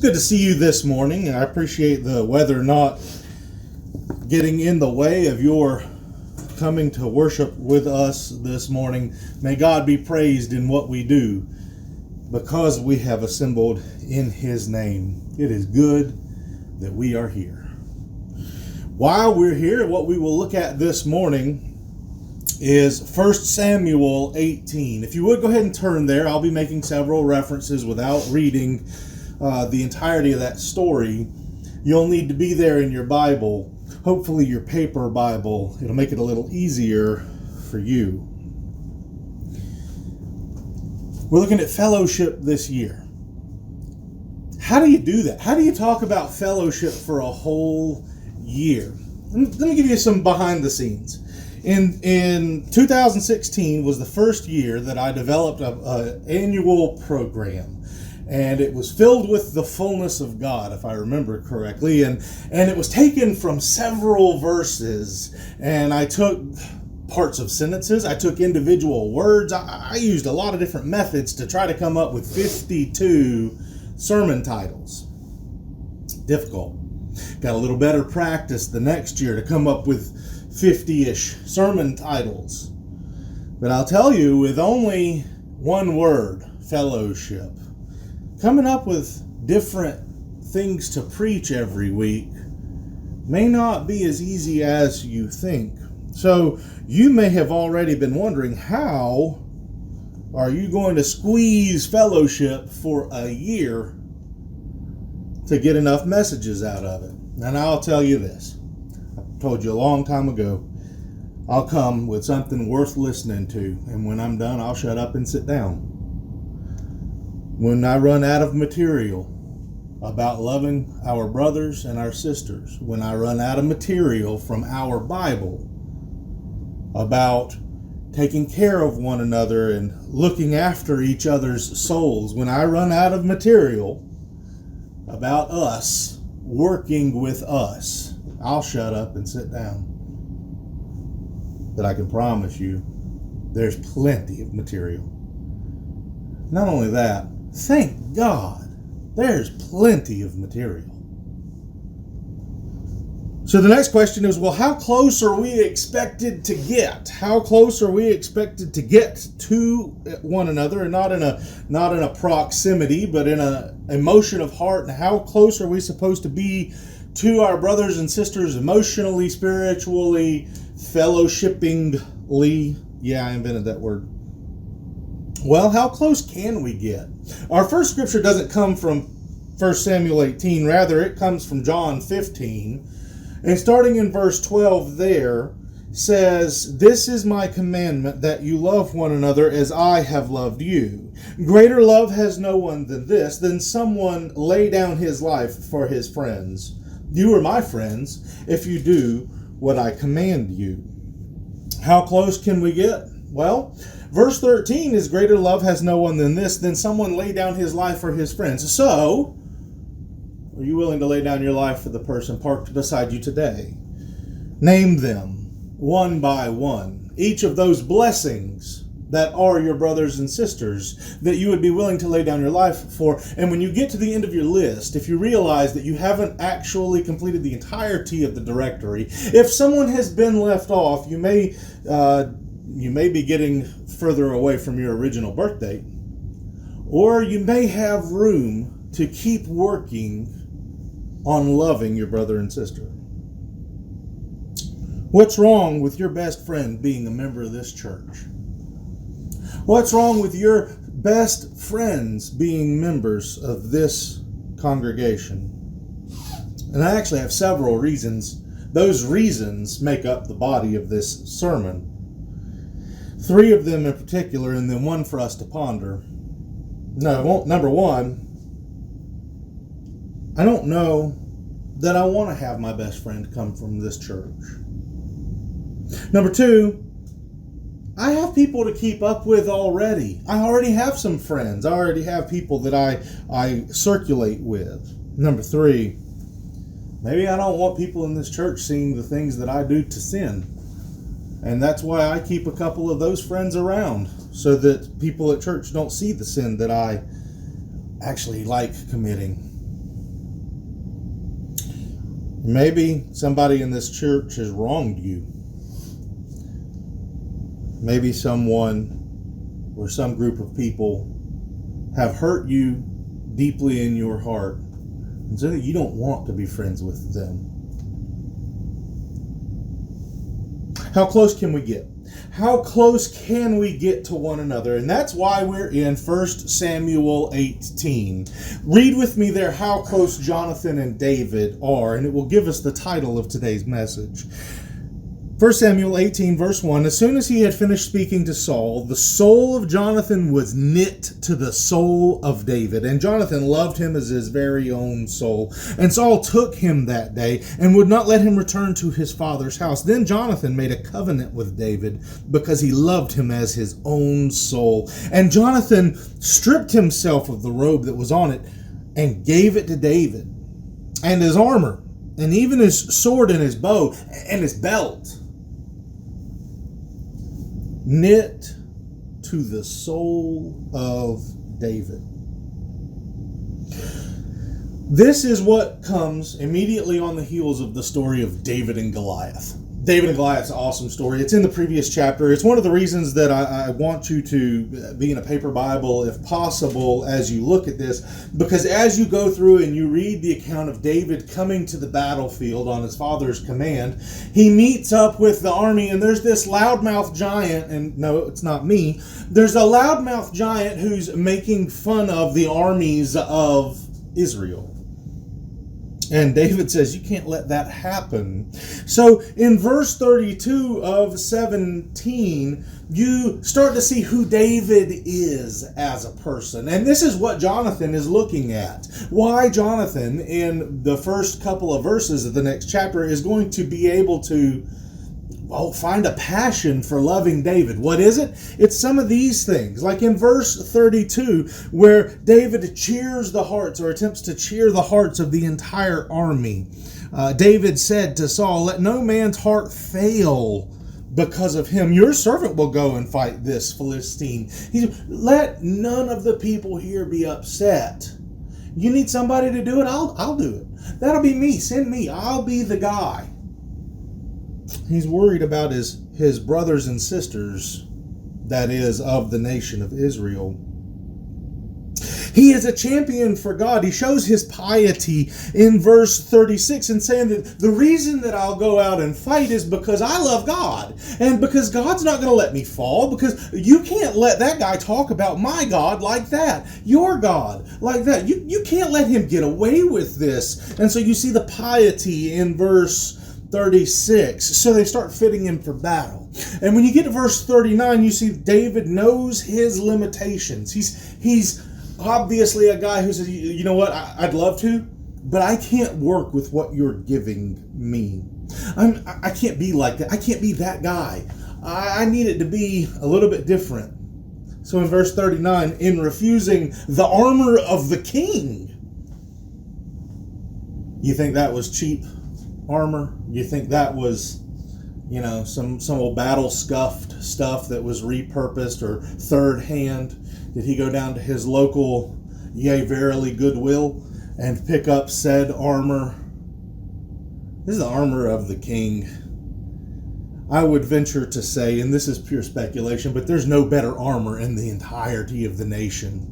good to see you this morning. I appreciate the weather not getting in the way of your coming to worship with us this morning. May God be praised in what we do because we have assembled in His name. It is good that we are here. While we're here, what we will look at this morning is 1 Samuel 18. If you would go ahead and turn there, I'll be making several references without reading the entirety of that story. You'll need to be there in your Bible, hopefully your paper Bible. It'll make it a little easier for you. We're looking at fellowship this year. How do you do that? How do you talk about fellowship for a whole year? Let me give you some behind the scenes. In 2016 was the first year that I developed an annual program. And it was filled with the fullness of God, if I remember correctly. And it was taken from several verses. And I took parts of sentences. I took individual words. I used a lot of different methods to try to come up with 52 sermon titles. Difficult. Got a little better practice the next year to come up with 50-ish sermon titles. But I'll tell you, with only one word, fellowship, coming up with different things to preach every week may not be as easy as you think. So you may have already been wondering, how are you going to squeeze fellowship for a year to get enough messages out of it? And I'll tell you this. I told you a long time ago, I'll come with something worth listening to, and when I'm done, I'll shut up and sit down. When I run out of material about loving our brothers and our sisters, when I run out of material from our Bible about taking care of one another and looking after each other's souls, when I run out of material about us working with us, I'll shut up and sit down. But I can promise you, there's plenty of material. Not only that, thank God, there's plenty of material. So the next question is, well, how close are we expected to get? How close are we expected to get to one another, and not in a proximity, but in an emotion of heart? And how close are we supposed to be to our brothers and sisters emotionally, spiritually, fellowshippingly? Yeah, I invented that word. Well, how close can we get? Our first scripture doesn't come from 1 Samuel 18. Rather, it comes from John 15. And starting in verse 12 there, says, "This is my commandment, that you love one another as I have loved you. Greater love has no one than this, than someone lay down his life for his friends. You are my friends if you do what I command you." How close can we get? Well, verse 13 is, "Greater love has no one than this, than someone lay down his life for his friends." So, are you willing to lay down your life for the person parked beside you today? Name them one by one. Each of those blessings that are your brothers and sisters that you would be willing to lay down your life for. And when you get to the end of your list, if you realize that you haven't actually completed the entirety of the directory, if someone has been left off, you may be getting further away from your original birth date, or you may have room to keep working on loving your brother and sister. What's wrong with your best friend being a member of this church? What's wrong with your best friends being members of this congregation? And I actually have several reasons. Those reasons make up the body of this sermon. 3 of them in particular, and then one for us to ponder. No, number one, I don't know that I want to have my best friend come from this church. Number 2, I have people to keep up with already. I already have some friends. I already have people that I circulate with. Number 3, maybe I don't want people in this church seeing the things that I do to sin. And that's why I keep a couple of those friends around, so that people at church don't see the sin that I actually like committing. Maybe somebody in this church has wronged you. Maybe someone or some group of people have hurt you deeply in your heart, and so that you don't want to be friends with them. How close can we get? How close can we get to one another? And that's why we're in 1 Samuel 18. Read with me there how close Jonathan and David are, and it will give us the title of today's message. 1 Samuel 18, verse 1, as soon as he had finished speaking to Saul, the soul of Jonathan was knit to the soul of David, and Jonathan loved him as his very own soul. And Saul took him that day and would not let him return to his father's house. Then Jonathan made a covenant with David because he loved him as his own soul. And Jonathan stripped himself of the robe that was on it and gave it to David, and his armor, and even his sword and his bow and his belt. Knit to the soul of David. This is what comes immediately on the heels of the story of David and Goliath. David and Goliath's an awesome story. It's in the previous chapter. It's one of the reasons that I want you to be in a paper Bible, if possible, as you look at this, because as you go through and you read the account of David coming to the battlefield on his father's command, he meets up with the army, and there's this loudmouth giant, and no, it's not me. There's a loudmouth giant who's making fun of the armies of Israel. And David says, you can't let that happen. So in verse 32 of 17, you start to see who David is as a person. And this is what Jonathan is looking at. Why Jonathan, in the first couple of verses of the next chapter, is going to be able to find a passion for loving David. What is it? It's some of these things. Like in verse 32, where David cheers the hearts, or attempts to cheer the hearts of the entire army. David said to Saul, let no man's heart fail because of him. Your servant will go and fight this Philistine. He said, let none of the people here be upset. You need somebody to do it? I'll do it. That'll be me. Send me. I'll be the guy. He's worried about his brothers and sisters, that is, of the nation of Israel. He is a champion for God. He shows his piety in verse 36 and saying that the reason that I'll go out and fight is because I love God. And because God's not going to let me fall, because you can't let that guy talk about my God like that. Your God like that. You can't let him get away with this. And so you see the piety in verse 36. So they start fitting him for battle. And when you get to verse 39, you see David knows his limitations. He's obviously a guy who says, you know what, I'd love to, but I can't work with what you're giving me. I can't be like that. I can't be that guy. I need it to be a little bit different. So in verse 39, in refusing the armor of the king, you think that was cheap armor? You think that was, some old battle scuffed stuff that was repurposed or third hand? Did he go down to his local, yea, verily, Goodwill and pick up said armor? This is the armor of the king. I would venture to say, and this is pure speculation, but there's no better armor in the entirety of the nation.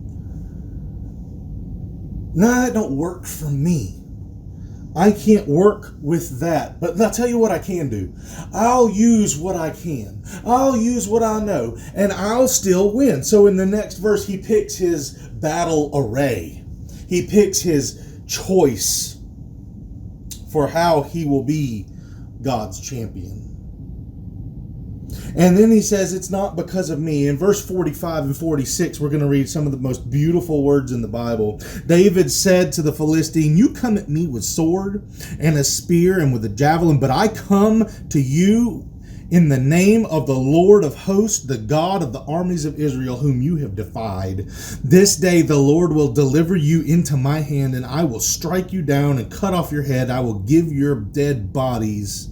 Nah, that don't work for me. I can't work with that. But I'll tell you what I can do. I'll use what I can. I'll use what I know. And I'll still win. So in the next verse, he picks his battle array. He picks his choice for how he will be God's champion. And then he says, it's not because of me. In verse 45 and 46, we're going to read some of the most beautiful words in the Bible. David said to the Philistine, you come at me with sword and a spear and with a javelin, but I come to you in the name of the Lord of hosts, the God of the armies of Israel, whom you have defied. This day the Lord will deliver you into my hand, and I will strike you down and cut off your head. I will give your dead bodies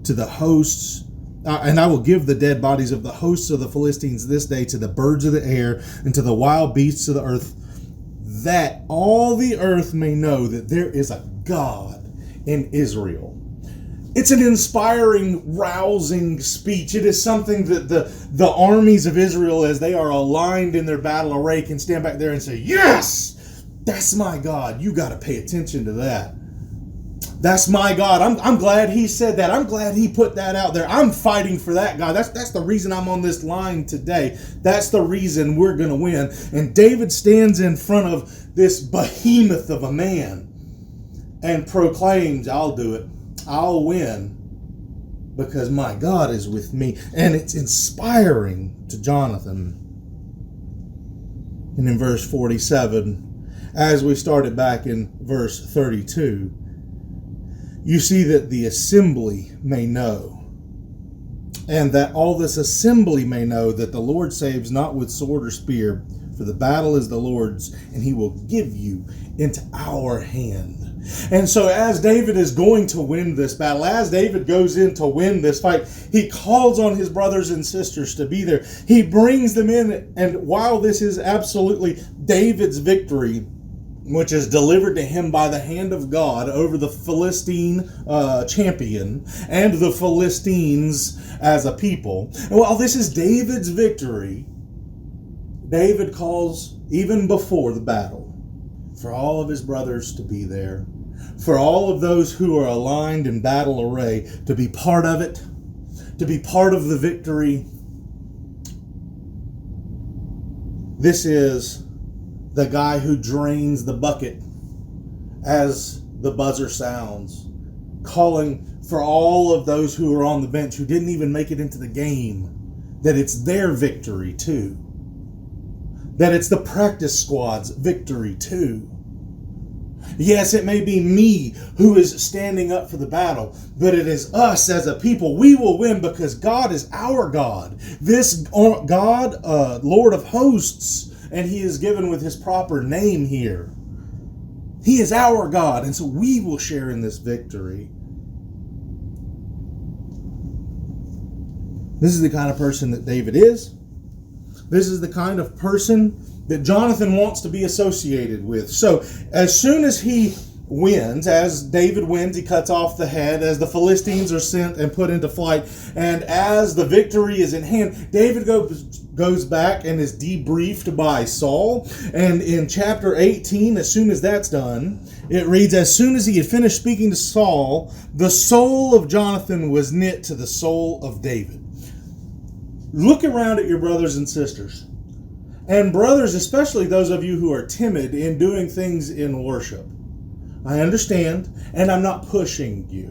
to the hosts, and I will give the dead bodies of the hosts of the Philistines this day to the birds of the air and to the wild beasts of the earth, that all the earth may know that there is a God in Israel. It's an inspiring, rousing speech. It is something that the armies of Israel, as they are aligned in their battle array, can stand back there and say, yes, that's my God. You got to pay attention to that. That's my God. I'm glad he said that. I'm glad he put that out there. I'm fighting for that God. That's the reason I'm on this line today. That's the reason we're going to win. And David stands in front of this behemoth of a man and proclaims, I'll do it. I'll win because my God is with me. And it's inspiring to Jonathan. And in verse 47, as we started back in verse 32, you see that the assembly may know, and that all this assembly may know that the Lord saves not with sword or spear, for the battle is the Lord's, and he will give you into our hand. And so as David is going to win this battle, as David goes in to win this fight, he calls on his brothers and sisters to be there. He brings them in, and while this is absolutely David's victory, which is delivered to him by the hand of God over the Philistine champion and the Philistines as a people. And while this is David's victory, David calls, even before the battle, for all of his brothers to be there, for all of those who are aligned in battle array to be part of it, to be part of the victory. This is the guy who drains the bucket as the buzzer sounds, calling for all of those who are on the bench who didn't even make it into the game, that it's their victory too. That it's the practice squad's victory too. Yes, it may be me who is standing up for the battle, but it is us as a people. We will win because God is our God. This God, Lord of hosts, and he is given with his proper name here. He is our God, and so we will share in this victory. This is the kind of person that David is. This is the kind of person that Jonathan wants to be associated with. So as soon as he wins, as David wins, he cuts off the head, as the Philistines are sent and put into flight, and as the victory is in hand, David goes back and is debriefed by Saul. And in chapter 18, as soon as that's done, it reads, as soon as he had finished speaking to Saul, the soul of Jonathan was knit to the soul of David. Look around at your brothers and sisters. And brothers, especially those of you who are timid in doing things in worship. I understand, and I'm not pushing you.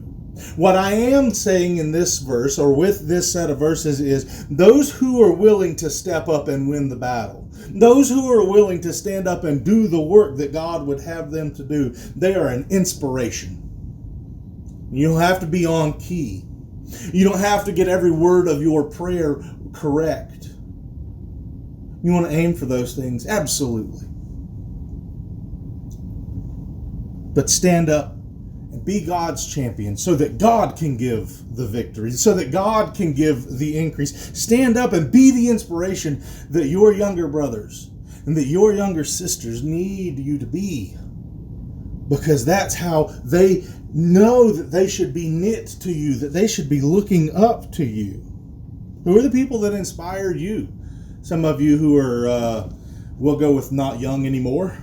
What I am saying in this verse, or with this set of verses, is those who are willing to step up and win the battle, those who are willing to stand up and do the work that God would have them to do, they are an inspiration. You don't have to be on key. You don't have to get every word of your prayer correct. You want to aim for those things? Absolutely. But stand up and be God's champion so that God can give the victory, so that God can give the increase. Stand up and be the inspiration that your younger brothers and that your younger sisters need you to be. Because that's how they know that they should be knit to you, that they should be looking up to you. Who are the people that inspired you? Some of you who are, we'll go with not young anymore.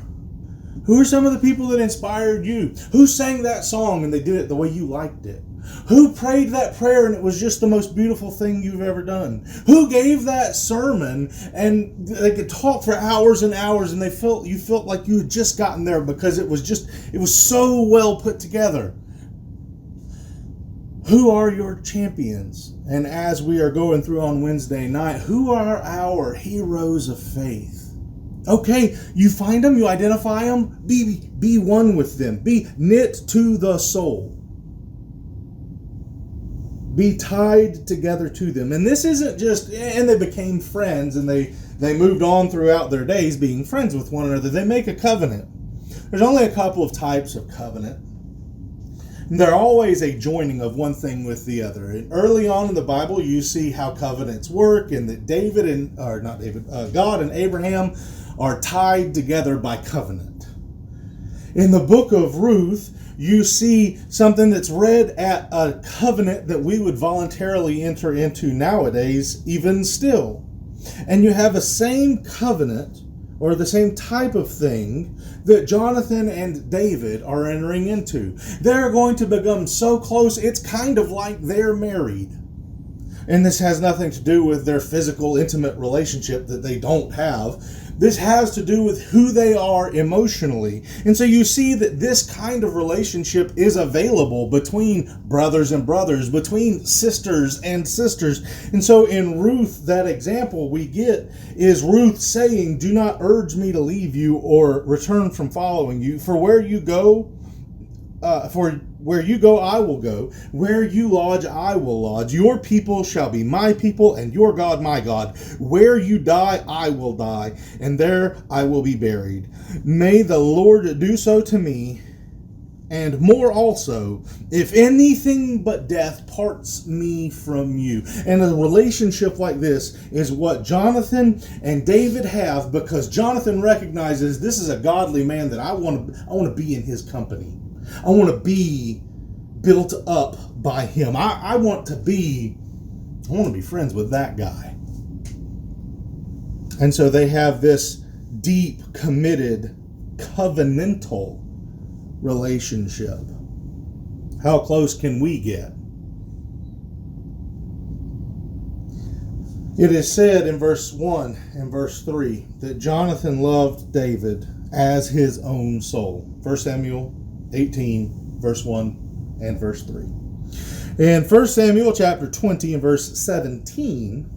Who are some of the people that inspired you? Who sang that song and they did it the way you liked it? Who prayed that prayer and it was just the most beautiful thing you've ever done? Who gave that sermon and they could talk for hours and hours and you felt like you had just gotten there because it was so well put together? Who are your champions? And as we are going through on Wednesday night, who are our heroes of faith? Okay, you find them, you identify them, be one with them. Be knit to the soul. Be tied together to them. And this isn't just, and they became friends and they moved on throughout their days being friends with one another. They make a covenant. There's only a couple of types of covenant. They're always a joining of one thing with the other. And early on in the Bible, you see how covenants work, and that God and Abraham are tied together by covenant. In the book of Ruth, you see something that's read at a covenant that we would voluntarily enter into nowadays, even still. And you have a same covenant, or the same type of thing, that Jonathan and David are entering into. They're going to become so close, it's kind of like they're married. And this has nothing to do with their physical, intimate relationship that they don't have. This has to do with who they are emotionally. And so you see that this kind of relationship is available between brothers and brothers, between sisters and sisters. And so in Ruth, that example we get is Ruth saying, "Do not urge me to leave you or return from following you. For where you go, I will go. Where you lodge, I will lodge. Your people shall be my people, and your God my God. Where you die, I will die, and there I will be buried. May the Lord do so to me, and more also, if anything but death parts me from you." And a relationship like this is what Jonathan and David have, because Jonathan recognizes this is a godly man that I want to be in his company. I want to be built up by him. I want to be friends with that guy. And so they have this deep, committed, covenantal relationship. How close can we get? It is said in verse 1 and verse 3 that Jonathan loved David as his own soul. 1 Samuel 18, verse 1 and verse 3. In 1 Samuel chapter 20 and verse 17,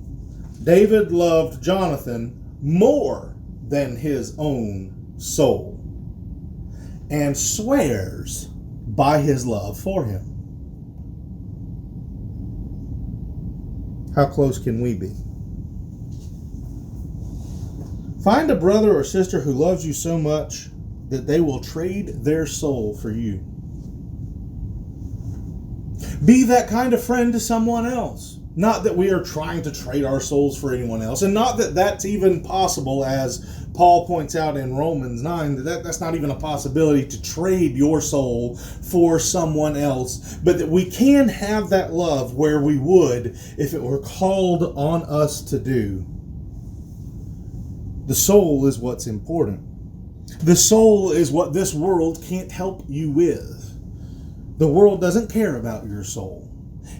David loved Jonathan more than his own soul and swears by his love for him. How close can we be? Find a brother or sister who loves you so much that they will trade their soul for you. Be that kind of friend to someone else. Not that we are trying to trade our souls for anyone else, and not that that's even possible, as Paul points out in Romans 9, that's not even a possibility to trade your soul for someone else, but that we can have that love where we would if it were called on us to do. The soul is what's important. The soul is what this world can't help you with. The world doesn't care about your soul.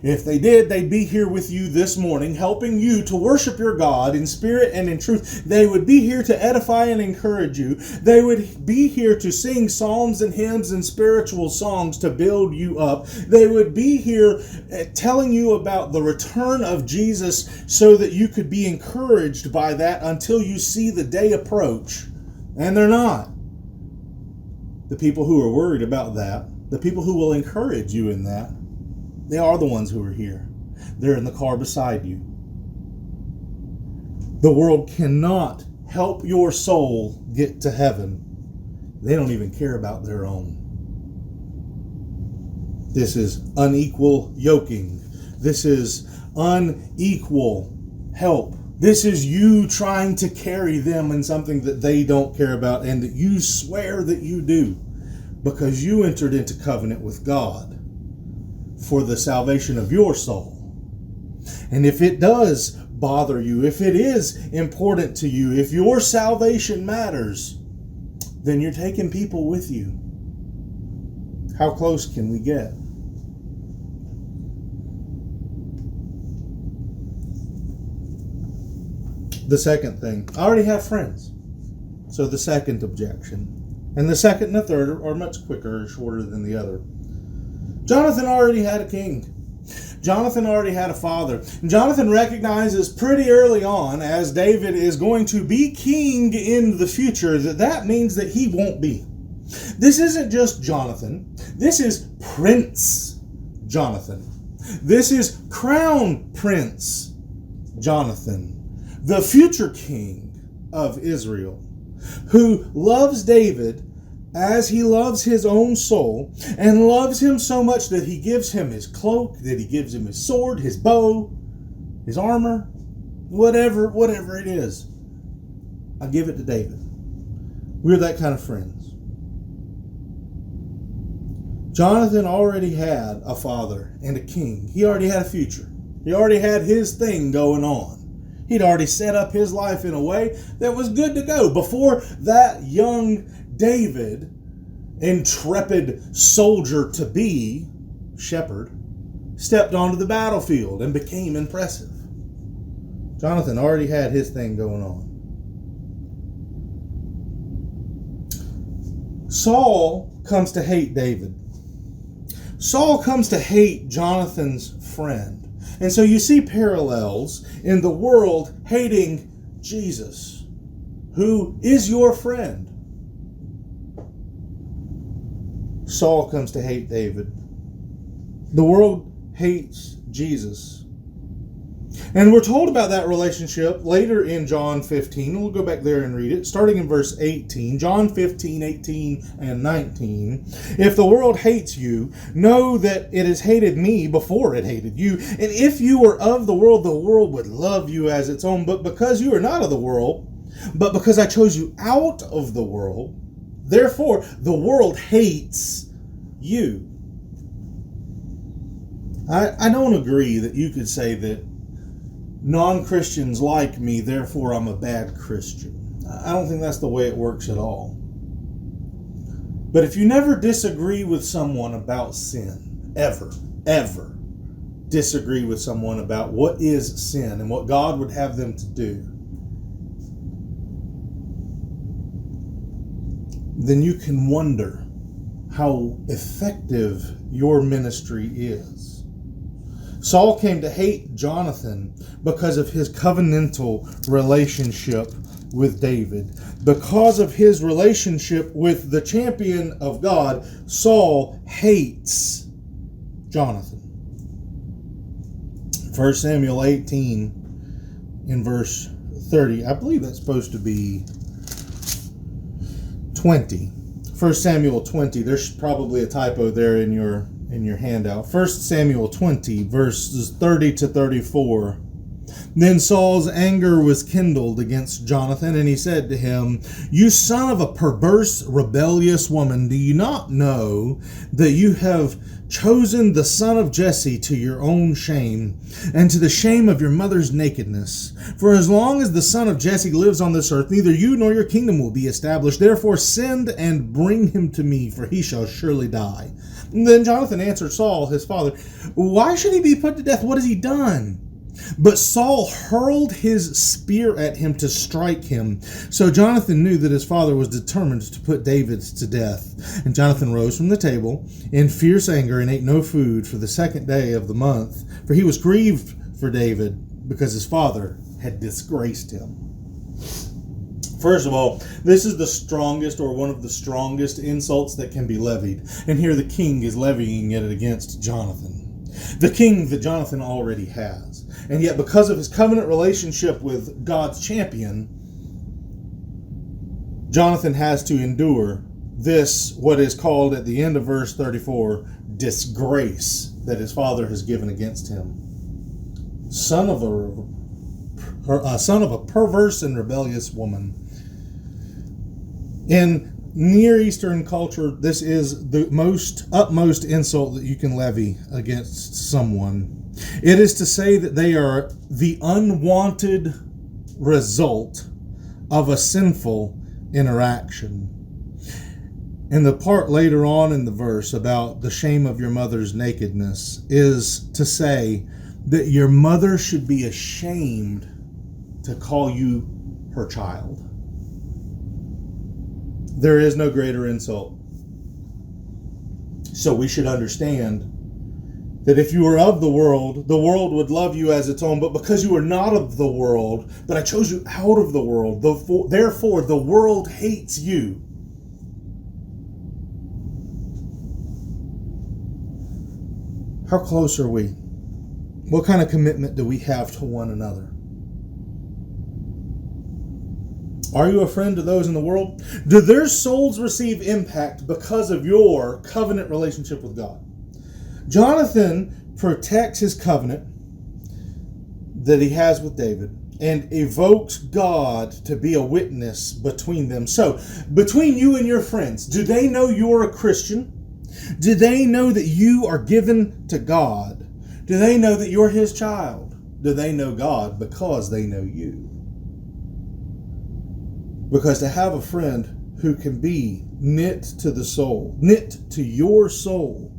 If they did, they'd be here with you this morning, helping you to worship your God in spirit and in truth. They would be here to edify and encourage you. They would be here to sing psalms and hymns and spiritual songs to build you up. They would be here telling you about the return of Jesus so that you could be encouraged by that until you see the day approach. And they're not. The people who are worried about that, the people who will encourage you in that, they are the ones who are here. They're in the car beside you. The world cannot help your soul get to heaven. They don't even care about their own. This is unequal yoking. This is unequal help. This is you trying to carry them in something that they don't care about and that you swear that you do because you entered into covenant with God for the salvation of your soul. And if it does bother you, if it is important to you, if your salvation matters, then you're taking people with you. How close can we get? The second thing, I already have friends. So the second objection. And the second and the third are much quicker or shorter than the other. Jonathan already had a king. Jonathan already had a father. Jonathan recognizes pretty early on, as David is going to be king in the future, that means that he won't be. This isn't just Jonathan. This is Prince Jonathan. This is Crown Prince Jonathan, the future king of Israel, who loves David as he loves his own soul, and loves him so much that he gives him his cloak, that he gives him his sword, his bow, his armor, whatever it is. I give it to David. We're that kind of friends. Jonathan already had a father and a king. He already had a future. He already had his thing going on. He'd already set up his life in a way that was good to go before that young David, intrepid soldier-to-be, shepherd, stepped onto the battlefield and became impressive. Jonathan already had his thing going on. Saul comes to hate David. Saul comes to hate Jonathan's friend. And so you see parallels in the world hating Jesus, who is your friend. Saul comes to hate David. The world hates Jesus. And we're told about that relationship later in John 15. We'll go back there and read it, starting in verse 18. John 15, 18, and 19. If the world hates you, know that it has hated me before it hated you. And if you were of the world would love you as its own. But because you are not of the world, but because I chose you out of the world, therefore the world hates you. I don't agree that you could say that non-Christians like me, therefore I'm a bad Christian. I don't think that's the way it works at all. But if you never disagree with someone about sin, ever disagree with someone about what is sin and what God would have them to do, then you can wonder how effective your ministry is. Saul came to hate Jonathan because of his covenantal relationship with David. Because of his relationship with the champion of God, Saul hates Jonathan. 1 Samuel 18 in verse 30. I believe that's supposed to be 20. 1 Samuel 20. There's probably a typo there in your handout. 1 Samuel 20, verses 30 to 34. Then Saul's anger was kindled against Jonathan, and he said to him, "You son of a perverse, rebellious woman, do you not know that you have chosen the son of Jesse to your own shame, and to the shame of your mother's nakedness? For as long as the son of Jesse lives on this earth, neither you nor your kingdom will be established. Therefore send and bring him to me, for he shall surely die." And then Jonathan answered Saul, his father, "Why should he be put to death? What has he done?" But Saul hurled his spear at him to strike him. So Jonathan knew that his father was determined to put David to death. And Jonathan rose from the table in fierce anger and ate no food for the second day of the month, for he was grieved for David because his father had disgraced him. First of all, this is the strongest or one of the strongest insults that can be levied. And here the king is levying it against Jonathan. The king that Jonathan already has. And yet because of his covenant relationship with God's champion, Jonathan has to endure this, what is called at the end of verse 34, disgrace that his father has given against him. Son of a perverse and rebellious woman. In Near Eastern culture, this is the utmost insult that you can levy against someone. It is to say that they are the unwanted result of a sinful interaction. And the part later on in the verse about the shame of your mother's nakedness is to say that your mother should be ashamed to call you her child. There is no greater insult. So we should understand that if you were of the world would love you as its own. But because you are not of the world, but I chose you out of the world, therefore the world hates you. How close are we? What kind of commitment do we have to one another? Are you a friend to those in the world? Do their souls receive impact because of your covenant relationship with God? Jonathan protects his covenant that he has with David and evokes God to be a witness between them. So, between you and your friends, do they know you're a Christian? Do they know that you are given to God? Do they know that you're His child? Do they know God because they know you? Because to have a friend who can be knit to the soul, knit to your soul,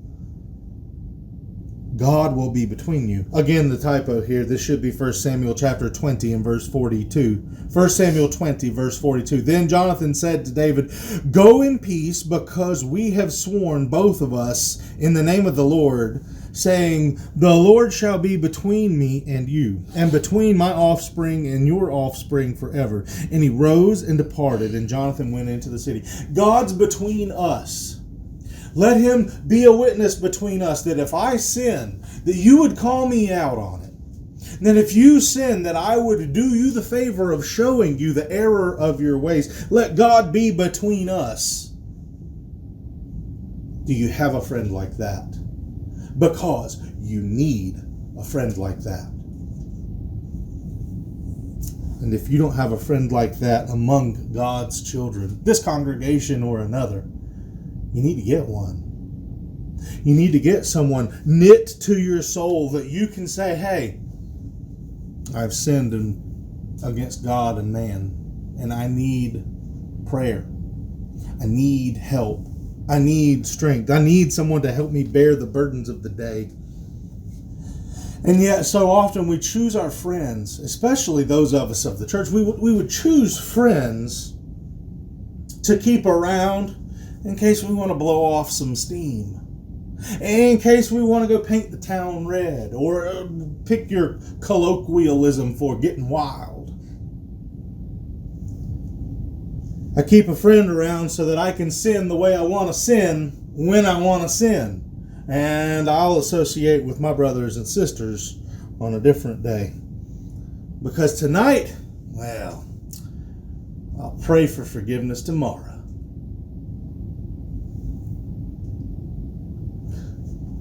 God will be between you. Again, the typo here. This should be 1 Samuel chapter 20 and verse 42. 1 Samuel 20, verse 42. Then Jonathan said to David, "Go in peace, because we have sworn, both of us, in the name of the Lord, saying, the Lord shall be between me and you, and between my offspring and your offspring forever." And he rose and departed, and Jonathan went into the city. God's between us. Let him be a witness between us, that if I sin, that you would call me out on it. And that if you sin, that I would do you the favor of showing you the error of your ways. Let God be between us. Do you have a friend like that? Because you need a friend like that. And if you don't have a friend like that among God's children, this congregation or another, you need to get one. You need to get someone knit to your soul that you can say, hey, I've sinned against God and man, and I need prayer. I need help. I need strength. I need someone to help me bear the burdens of the day. And yet, so often we choose our friends, especially those of us of the church, we would choose friends to keep around in case we want to blow off some steam, in case we want to go paint the town red, or pick your colloquialism for getting wild. I keep a friend around so that I can sin the way I want to sin when I want to sin, and I'll associate with my brothers and sisters on a different day. Because tonight, well, I'll pray for forgiveness tomorrow.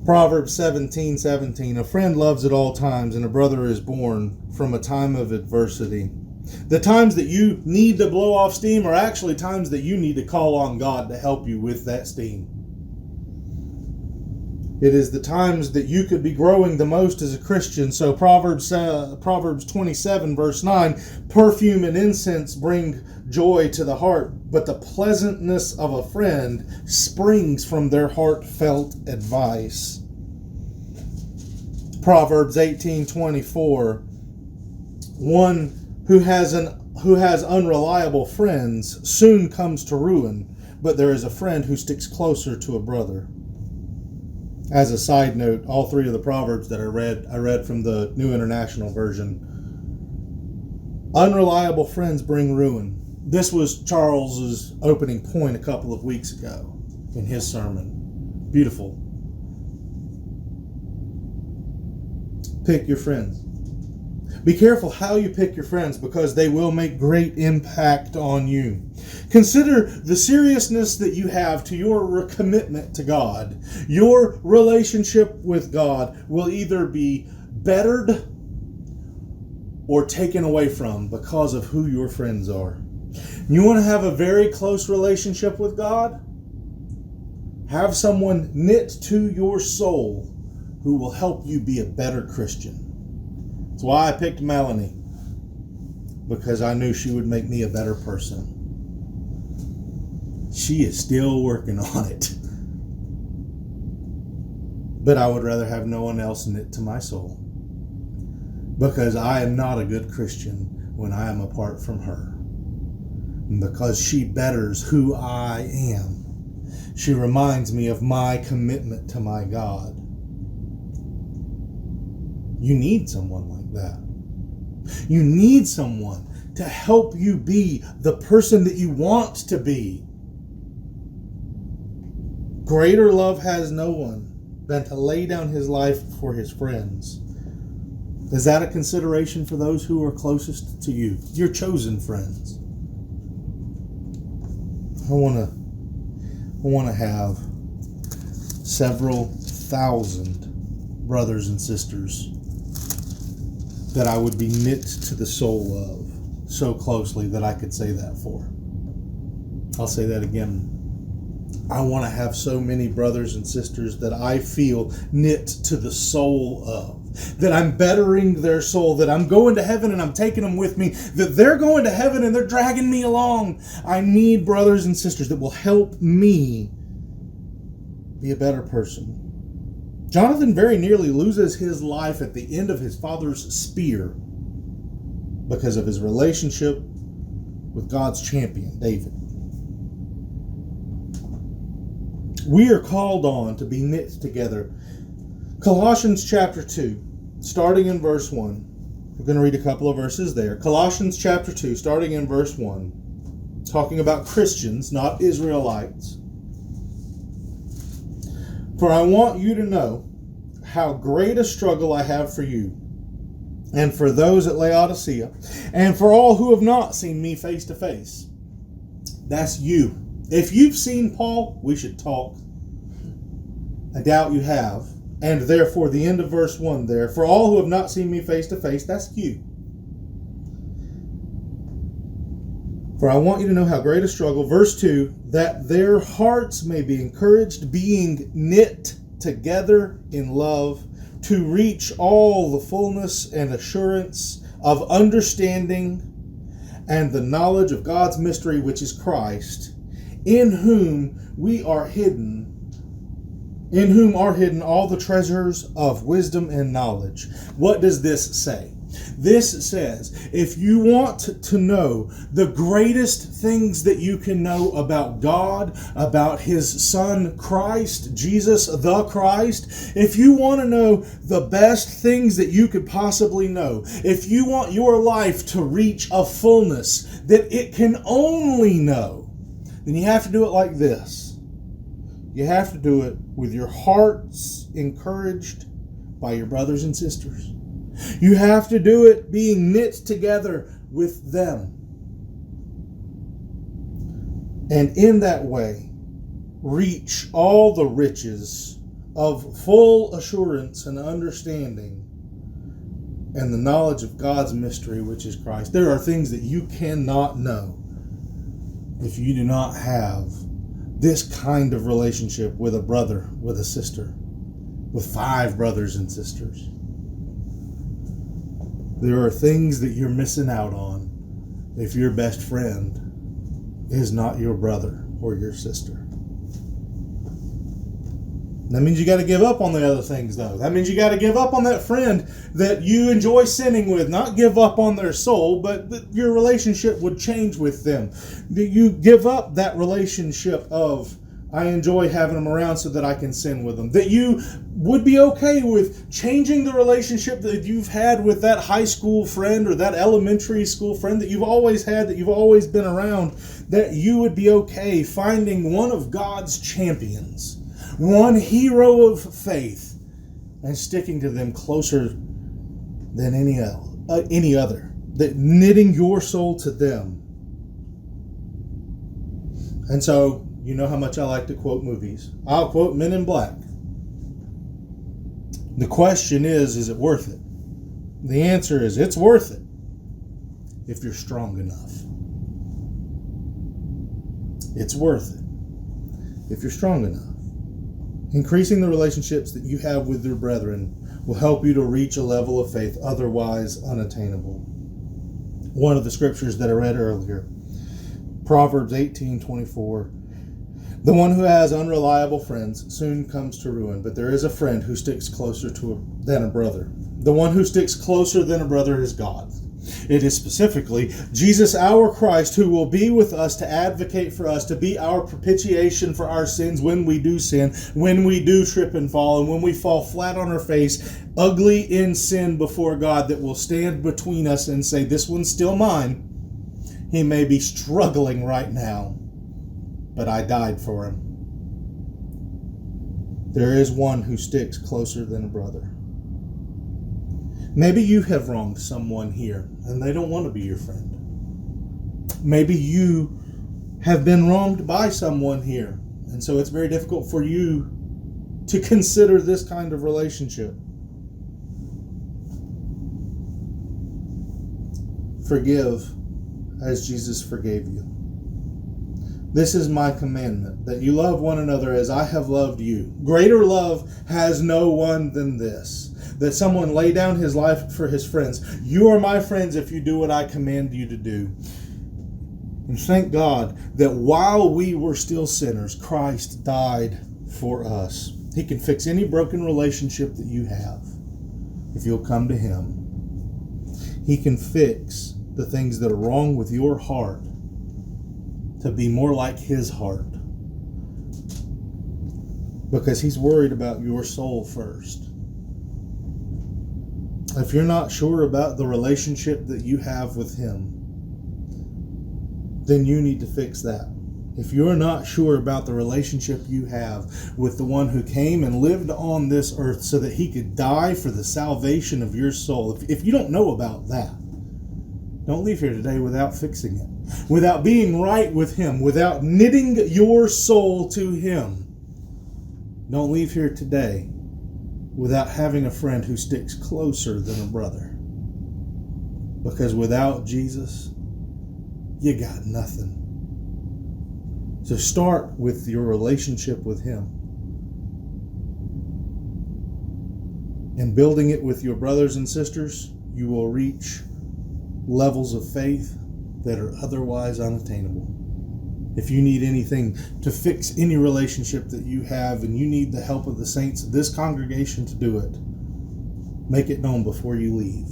Proverbs 17:17. A friend loves at all times, and a brother is born from a time of adversity. The times that you need to blow off steam are actually times that you need to call on God to help you with that steam. It is the times that you could be growing the most as a Christian. So Proverbs 27 verse 9, perfume and incense bring joy to the heart, but the pleasantness of a friend springs from their heartfelt advice. Proverbs 18:24, one who has unreliable friends soon comes to ruin, but there is a friend who sticks closer to a brother. As a side note, all three of the Proverbs that I read from the New International Version. Unreliable friends bring ruin. This was Charles's opening point a couple of weeks ago in his sermon. Beautiful. Pick your friends. Be careful how you pick your friends, because they will make great impact on you. Consider the seriousness that you have to your commitment to God. Your relationship with God will either be bettered or taken away from because of who your friends are. You want to have a very close relationship with God? Have someone knit to your soul who will help you be a better Christian. That's why I picked Melanie, because I knew she would make me a better person. She is still working on it. But I would rather have no one else knit to my soul, because I am not a good Christian when I am apart from her. And because she betters who I am. She reminds me of my commitment to my God. You need someone like that. You need someone to help you be the person that you want to be. Greater love has no one than to lay down his life for his friends. Is that a consideration for those who are closest to you, your chosen friends? I want to have several thousand brothers and sisters that I would be knit to the soul of so closely that I could say that for. I'll say that again. I want to have so many brothers and sisters that I feel knit to the soul of, that I'm bettering their soul, that I'm going to heaven and I'm taking them with me, that they're going to heaven and they're dragging me along. I need brothers and sisters that will help me be a better person. Jonathan very nearly loses his life at the end of his father's spear because of his relationship with God's champion, David. We are called on to be knit together. Colossians chapter 2, starting in verse 1. We're going to read a couple of verses there. Colossians chapter 2, starting in verse 1, talking about Christians, not Israelites. For I want you to know how great a struggle I have for you, and for those at Laodicea, and for all who have not seen me face to face. That's you. If you've seen Paul, we should talk. I doubt you have. And therefore, the end of verse 1 there, for all who have not seen me face to face, that's you. For I want you to know how great a struggle, verse 2, that their hearts may be encouraged, being knit together in love, to reach all the fullness and assurance of understanding and the knowledge of God's mystery, which is Christ, in whom are hidden all the treasures of wisdom and knowledge. What does this say? This says, if you want to know the greatest things that you can know about God, about His Son Christ, Jesus the Christ, if you want to know the best things that you could possibly know, if you want your life to reach a fullness that it can only know, then you have to do it like this. You have to do it with your hearts encouraged by your brothers and sisters. You have to do it being knit together with them. And in that way, reach all the riches of full assurance and understanding and the knowledge of God's mystery, which is Christ. There are things that you cannot know if you do not have this kind of relationship with a brother, with a sister, with 5 brothers and sisters. There are things that you're missing out on if your best friend is not your brother or your sister. That means you got to give up on the other things, though. That means you got to give up on that friend that you enjoy sinning with. Not give up on their soul, but that your relationship would change with them. That you give up that relationship of, I enjoy having them around so that I can sin with them. That you would be okay with changing the relationship that you've had with that high school friend or that elementary school friend that you've always had, that you've always been around. That you would be okay finding one of God's champions, one hero of faith, and sticking to them closer than any other. That knitting your soul to them. And so, you know how much I like to quote movies. I'll quote Men in Black. The question is it worth it? The answer is, it's worth it if you're strong enough. It's worth it if you're strong enough. Increasing the relationships that you have with your brethren will help you to reach a level of faith otherwise unattainable. One of the scriptures that I read earlier, Proverbs 18:24. The one who has unreliable friends soon comes to ruin, but there is a friend who sticks closer than a brother. The one who sticks closer than a brother is God. It is specifically Jesus, our Christ, who will be with us to advocate for us, to be our propitiation for our sins when we do sin, when we do trip and fall, and when we fall flat on our face, ugly in sin before God, that will stand between us and say, this one's still mine. He may be struggling right now, but I died for him. There is one who sticks closer than a brother. Maybe you have wronged someone here and they don't want to be your friend. Maybe you have been wronged by someone here, and so it's very difficult for you to consider this kind of relationship. Forgive as Jesus forgave you. This is my commandment, that you love one another as I have loved you. Greater love has no one than this, that someone lay down his life for his friends. You are my friends if you do what I command you to do. And thank God that while we were still sinners, Christ died for us. He can fix any broken relationship that you have if you'll come to Him. He can fix the things that are wrong with your heart to be more like His heart, because He's worried about your soul first. If you're not sure about the relationship that you have with Him, then you need to fix that. If you're not sure about the relationship you have with the one who came and lived on this earth so that He could die for the salvation of your soul, if you don't know about that, don't leave here today without fixing it, without being right with Him, without knitting your soul to Him. Don't leave here today without having a friend who sticks closer than a brother. Because without Jesus, you got nothing. So start with your relationship with Him, and building it with your brothers and sisters, you will reach levels of faith that are otherwise unattainable. If you need anything to fix any relationship that you have, and you need the help of the saints of this congregation to do it, make it known before you leave.